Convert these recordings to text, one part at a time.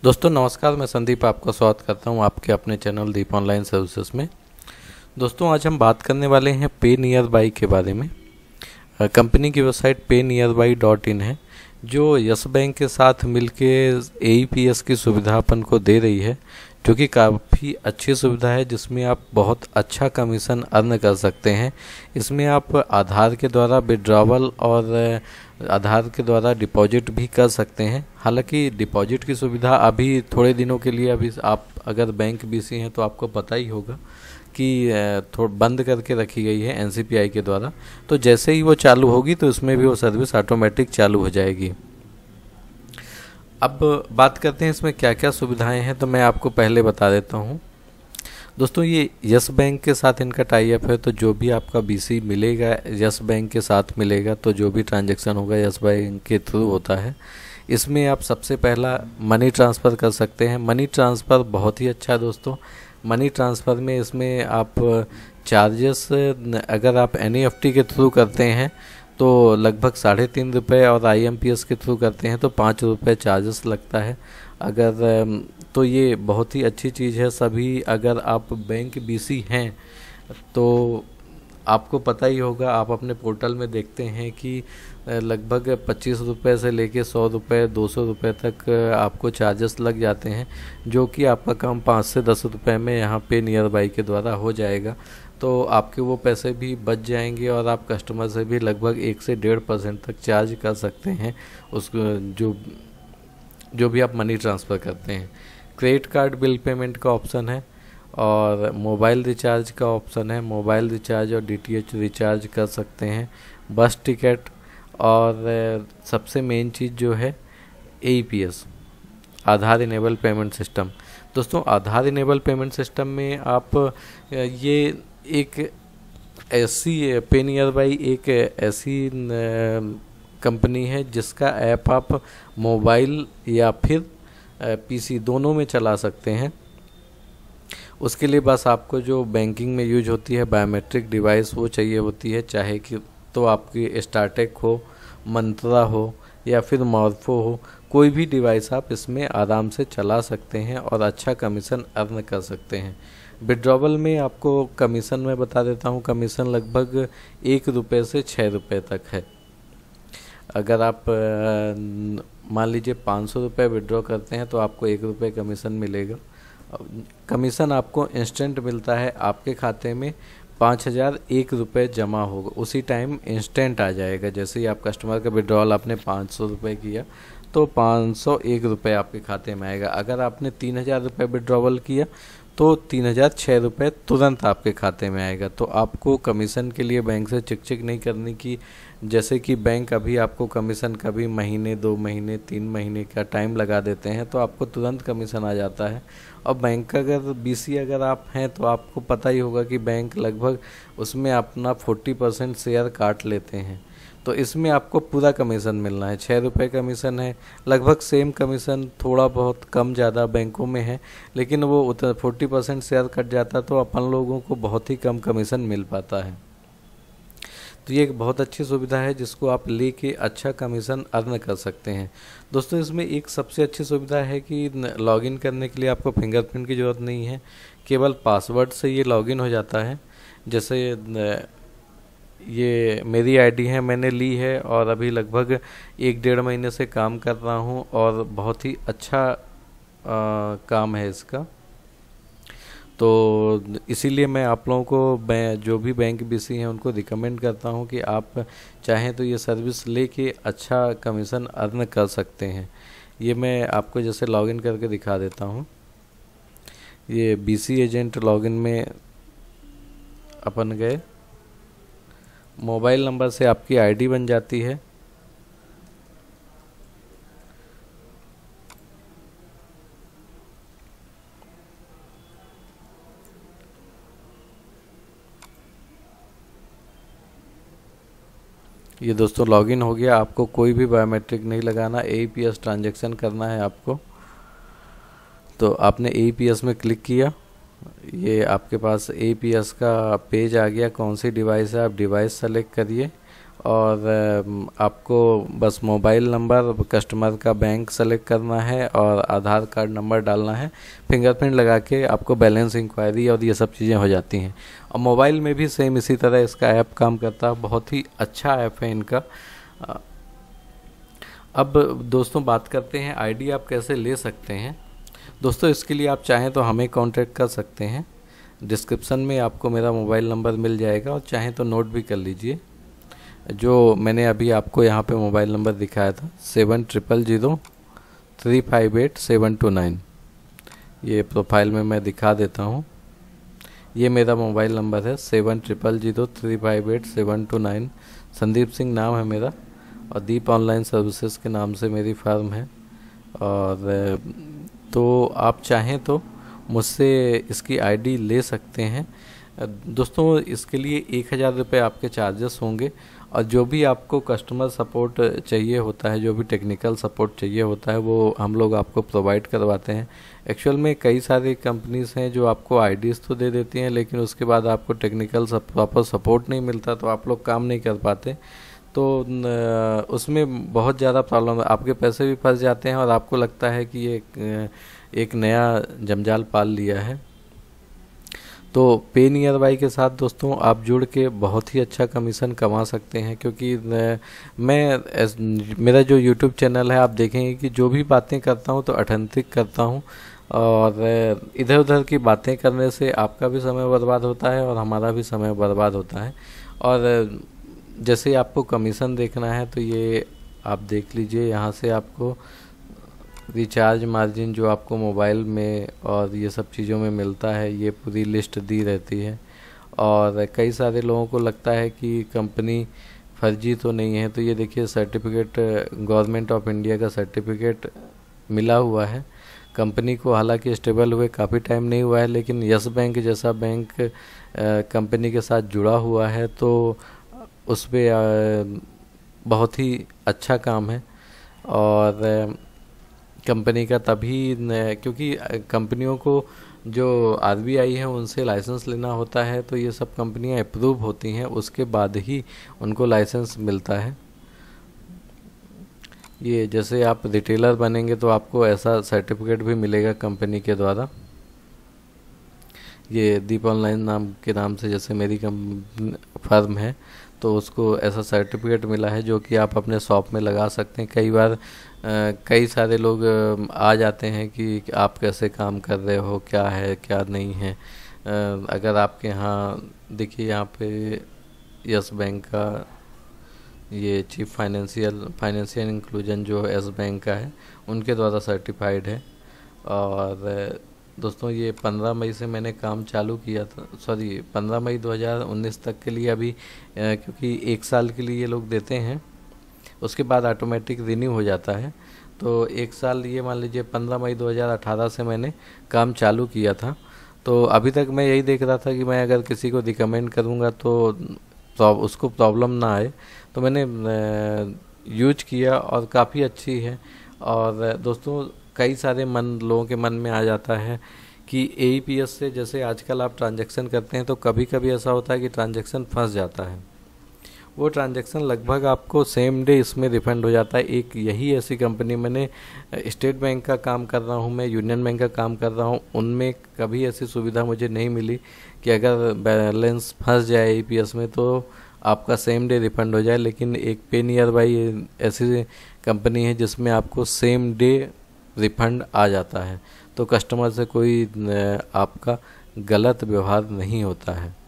दोस्तों नमस्कार, मैं संदीप आपका स्वागत करता हूं आपके अपने चैनल दीप ऑनलाइन सर्विसेज में। दोस्तों आज हम बात करने वाले हैं पे नियर बाई के बारे में। कंपनी की वेबसाइट paynearby.in है जो यस बैंक के साथ मिलके AEPS की सुविधा अपन को दे रही है, जो कि काफ़ी अच्छी सुविधा है जिसमें आप बहुत अच्छा कमीशन अर्न कर सकते हैं। इसमें आप आधार के द्वारा विड्रॉवल और आधार के द्वारा डिपॉजिट भी कर सकते हैं। हालांकि डिपॉजिट की सुविधा अभी थोड़े दिनों के लिए, अभी आप अगर बैंक BC हैं तो आपको पता ही होगा कि थोड़ा बंद करके रखी गई है NCPI के द्वारा। तो जैसे ही वो चालू होगी तो इसमें भी वो सर्विस ऑटोमेटिक चालू हो जाएगी। अब बात करते हैं इसमें क्या क्या सुविधाएं हैं, तो मैं आपको पहले बता देता हूं। दोस्तों ये यस बैंक के साथ इनका टाई अप है, तो जो भी आपका BC मिलेगा यस बैंक के साथ मिलेगा, तो जो भी ट्रांजैक्शन होगा यस बैंक के थ्रू होता है। इसमें आप सबसे पहला मनी ट्रांसफ़र कर सकते हैं। मनी ट्रांसफ़र बहुत ही अच्छा है दोस्तों। मनी ट्रांसफ़र में इसमें आप चार्जेस अगर आप NEFT के थ्रू करते हैं तो लगभग 3.5 रुपये, और IMPS के थ्रू करते हैं तो 5 रुपये चार्जेस लगता है। अगर तो ये बहुत ही अच्छी चीज़ है। सभी अगर आप बैंक BC हैं तो आपको पता ही होगा, आप अपने पोर्टल में देखते हैं कि लगभग 25 रुपये से लेके 100 रुपये 200 रुपये तक आपको चार्जेस लग जाते हैं, जो कि आपका काम 5 से 10 रुपये में यहाँ पे नियर बाई के द्वारा हो जाएगा। तो आपके वो पैसे भी बच जाएंगे और आप कस्टमर से भी लगभग 1 से 1.5% तक चार्ज कर सकते हैं उसको, जो भी आप मनी ट्रांसफ़र करते हैं। क्रेडिट कार्ड बिल पेमेंट का ऑप्शन है और मोबाइल रिचार्ज का ऑप्शन है। मोबाइल रिचार्ज और DTH रिचार्ज कर सकते हैं। बस टिकट, और सबसे मेन चीज़ जो है AEPS, आधार इनेबल पेमेंट सिस्टम। दोस्तों आधार इनेबल पेमेंट सिस्टम में आप ये एक ऐसी पे नियर बाई एक ऐसी कंपनी है जिसका ऐप आप मोबाइल या फिर PC दोनों में चला सकते हैं। उसके लिए बस आपको जो बैंकिंग में यूज होती है बायोमेट्रिक डिवाइस वो चाहिए होती है, चाहे कि तो आपकी स्टारटेक हो, मंत्रा हो या फिर मॉर्फो हो, कोई भी डिवाइस आप इसमें आराम से चला सकते हैं और अच्छा कमीशन अर्न कर सकते हैं। विड्रॉवल में आपको कमीशन मैं बता देता हूँ, कमीशन लगभग 1 रुपये से 6 रुपये तक है। अगर आप मान लीजिए 500 रुपये विड्रॉ करते हैं तो आपको 1 रुपये कमीशन मिलेगा। कमीशन आपको इंस्टेंट मिलता है, आपके खाते में 5001 रुपये जमा होगा, उसी टाइम इंस्टेंट आ जाएगा। जैसे ही आप कस्टमर का विड्रॉल आपने 500 रुपये किया तो 501 रुपये आपके खाते में आएगा। अगर आपने 3000 रुपये विड्रॉवल किया तो 3006 रुपये तुरंत आपके खाते में आएगा। तो आपको कमीशन के लिए बैंक से चिक नहीं करनी की, जैसे कि बैंक अभी आपको कमीशन कभी महीने 2 महीने 3 महीने का टाइम लगा देते हैं, तो आपको तुरंत कमीशन आ जाता है। और बैंक का अगर BC अगर आप हैं तो आपको पता ही होगा कि बैंक लगभग उसमें अपना 40% शेयर काट लेते हैं। तो इसमें आपको पूरा कमीशन मिलना है। 6 रुपये कमीशन है, लगभग सेम कमीशन, थोड़ा बहुत कम ज़्यादा बैंकों में है, लेकिन वो 40% शेयर कट जाता तो अपन लोगों को बहुत ही कम कमीशन मिल पाता है। तो ये एक बहुत अच्छी सुविधा है जिसको आप लेके अच्छा कमीशन अर्न कर सकते हैं। दोस्तों इसमें एक सबसे अच्छी सुविधा है कि लॉगिन करने के लिए आपको फिंगरप्रिंट की ज़रूरत नहीं है, केवल पासवर्ड से ये लॉगिन हो जाता है। जैसे ये मेरी ID है, मैंने ली है और अभी लगभग 1-1.5 महीने से काम कर रहा हूँ और बहुत ही अच्छा काम है इसका। तो इसीलिए मैं आप लोगों को जो भी बैंक BC हैं उनको रिकमेंड करता हूं कि आप चाहें तो ये सर्विस लेके अच्छा कमीशन अर्न कर सकते हैं। ये मैं आपको जैसे लॉगिन करके दिखा देता हूं। ये BC एजेंट लॉगिन में अपन गए, मोबाइल नंबर से आपकी ID बन जाती है। ये दोस्तों लॉगिन हो गया। आपको कोई भी बायोमेट्रिक नहीं लगाना, AEPS ट्रांजैक्शन करना है आपको। तो आपने AEPS में क्लिक किया, ये आपके पास AEPS का पेज आ गया। कौन सी डिवाइस है आप डिवाइस सेलेक्ट करिए और आपको बस मोबाइल नंबर, कस्टमर का बैंक सेलेक्ट करना है और आधार कार्ड नंबर डालना है। फिंगरप्रिंट लगा के आपको बैलेंस इंक्वायरी और ये सब चीज़ें हो जाती हैं। और मोबाइल में भी सेम इसी तरह इसका ऐप काम करता है, बहुत ही अच्छा ऐप है इनका। अब दोस्तों बात करते हैं आईडी आप कैसे ले सकते हैं। दोस्तों इसके लिए आप चाहें तो हमें कांटेक्ट कर सकते हैं, डिस्क्रिप्शन में आपको मेरा मोबाइल नंबर मिल जाएगा, और चाहें तो नोट भी कर लीजिए। जो मैंने अभी आपको यहाँ पे मोबाइल नंबर दिखाया था 700358 ये प्रोफाइल में मैं दिखा देता हूँ। ये मेरा मोबाइल नंबर है 700358 संदीप सिंह नाम है मेरा, और दीप ऑनलाइन सर्विसेज के नाम से मेरी फर्म है। और तो आप चाहें तो मुझसे इसकी आईडी ले सकते हैं। दोस्तों इसके लिए 1000 रुपये आपके चार्जेस होंगे, और जो भी आपको कस्टमर सपोर्ट चाहिए होता है, जो भी टेक्निकल सपोर्ट चाहिए होता है, वो हम लोग आपको प्रोवाइड करवाते हैं। एक्चुअल में कई सारी कंपनीज हैं जो आपको आईडीज़ तो दे देती हैं, लेकिन उसके बाद आपको टेक्निकल प्रॉपर सपोर्ट नहीं मिलता, तो आप लोग काम नहीं कर पाते। तो उसमें बहुत ज़्यादा प्रॉब्लम, आपके पैसे भी फंस जाते हैं और आपको लगता है कि ये एक नया जंजाल पाल लिया है। तो पे नियर बाई के साथ दोस्तों आप जुड़ के बहुत ही अच्छा कमीशन कमा सकते हैं, क्योंकि मेरा जो यूट्यूब चैनल है आप देखेंगे कि जो भी बातें करता हूँ तो ऑथेंटिक करता हूँ, और इधर उधर की बातें करने से आपका भी समय बर्बाद होता है और हमारा भी समय बर्बाद होता है। और जैसे आपको कमीशन देखना है तो ये आप देख लीजिए, यहाँ से आपको रिचार्ज मार्जिन जो आपको मोबाइल में और ये सब चीज़ों में मिलता है, ये पूरी लिस्ट दी रहती है। और कई सारे लोगों को लगता है कि कंपनी फर्जी तो नहीं है, तो ये देखिए सर्टिफिकेट, गवर्नमेंट ऑफ इंडिया का सर्टिफिकेट मिला हुआ है कंपनी को। हालांकि स्टेबल हुए काफ़ी टाइम नहीं हुआ है, लेकिन यस बैंक जैसा बैंक कंपनी के साथ जुड़ा हुआ है, तो उस पर बहुत ही अच्छा काम है। और कंपनी का तभी क्योंकि कंपनियों को जो आरबीआई है उनसे लाइसेंस लेना होता है, तो ये सब कंपनियां अप्रूव होती हैं, उसके बाद ही उनको लाइसेंस मिलता है। ये जैसे आप रिटेलर बनेंगे तो आपको ऐसा सर्टिफिकेट भी मिलेगा कंपनी के द्वारा। ये दीप ऑनलाइन नाम से जैसे मेरी फर्म है, तो उसको ऐसा सर्टिफिकेट मिला है जो कि आप अपने शॉप में लगा सकते हैं। कई बार कई सारे लोग आ जाते हैं कि आप कैसे काम कर रहे हो, क्या है क्या नहीं है। अगर आपके यहाँ देखिए, यहाँ पे यस बैंक का ये चीफ फाइनेंशियल इंक्लूजन जो यस बैंक का है, उनके द्वारा सर्टिफाइड है। और दोस्तों ये 15 मई से मैंने काम चालू किया था, 15 मई 2019 तक के लिए अभी, क्योंकि 1 साल के लिए ये लोग देते हैं, उसके बाद ऑटोमेटिक रिन्यू हो जाता है। तो 1 साल, ये मान लीजिए 15 मई 2018 से मैंने काम चालू किया था। तो अभी तक मैं यही देख रहा था कि मैं अगर किसी को रिकमेंड करूँगा तो उसको प्रॉब्लम ना आए, तो मैंने यूज किया और काफ़ी अच्छी है। और दोस्तों कई सारे लोगों के मन में आ जाता है कि AEPS से जैसे आजकल आप ट्रांजैक्शन करते हैं, तो कभी कभी ऐसा होता है कि ट्रांजैक्शन फंस जाता है। वो ट्रांजैक्शन लगभग आपको सेम डे इसमें रिफंड हो जाता है। एक यही ऐसी कंपनी, मैंने स्टेट बैंक का काम कर रहा हूँ, मैं यूनियन बैंक का काम कर रहा हूँ, उनमें कभी ऐसी सुविधा मुझे नहीं मिली कि अगर बैलेंस फंस जाए AEPS में तो आपका सेम डे रिफंड हो जाए। लेकिन एक पे नियर बाई ऐसी कंपनी है जिसमें आपको सेम डे रिफंड आ जाता है, तो कस्टमर से कोई आपका गलत व्यवहार नहीं होता है।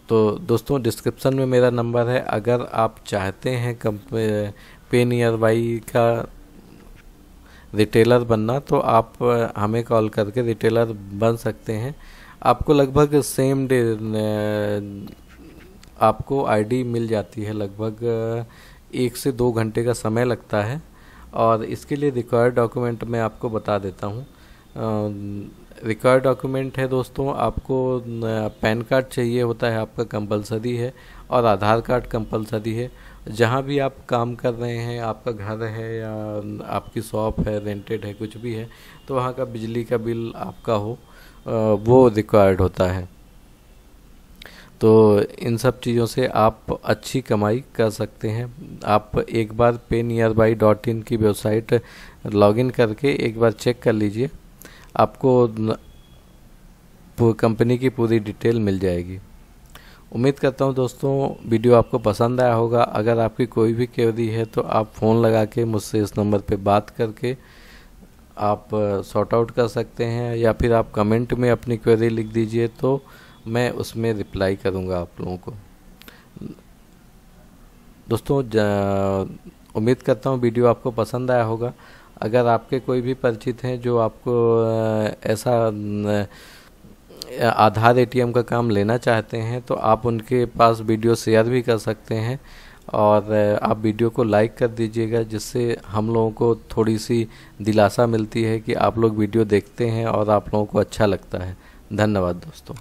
तो दोस्तों डिस्क्रिप्शन में मेरा नंबर है, अगर आप चाहते हैं पे नियर बाई का रिटेलर बनना तो आप हमें कॉल करके रिटेलर बन सकते हैं। आपको लगभग सेम डे आपको आईडी मिल जाती है, लगभग 1 से 2 घंटे का समय लगता है। और इसके लिए रिक्वायर्ड डॉक्यूमेंट मैं आपको बता देता हूँ। रिक्वायर्ड डॉक्यूमेंट है दोस्तों, आपको पैन कार्ड चाहिए होता है, आपका कंपलसरी है, और आधार कार्ड कंपलसरी है। जहाँ भी आप काम कर रहे हैं, आपका घर है या आपकी शॉप है, रेंटेड है, कुछ भी है, तो वहाँ का बिजली का बिल आपका हो, वो रिक्वायर्ड होता है। तो इन सब चीज़ों से आप अच्छी कमाई कर सकते हैं। आप एक बार paynearby.in की वेबसाइट लॉगिन करके एक बार चेक कर लीजिए, आपको कंपनी की पूरी डिटेल मिल जाएगी। उम्मीद करता हूं दोस्तों वीडियो आपको पसंद आया होगा। अगर आपकी कोई भी क्वेरी है तो आप फ़ोन लगा के मुझसे इस नंबर पे बात करके आप सॉर्ट आउट कर सकते हैं, या फिर आप कमेंट में अपनी क्वेरी लिख दीजिए तो मैं उसमें रिप्लाई करूंगा आप लोगों को। दोस्तों उम्मीद करता हूं वीडियो आपको पसंद आया होगा। अगर आपके कोई भी परिचित हैं जो आपको ऐसा आधार एटीएम का काम लेना चाहते हैं तो आप उनके पास वीडियो शेयर भी कर सकते हैं, और आप वीडियो को लाइक कर दीजिएगा, जिससे हम लोगों को थोड़ी सी दिलासा मिलती है कि आप लोग वीडियो देखते हैं और आप लोगों को अच्छा लगता है। धन्यवाद दोस्तों।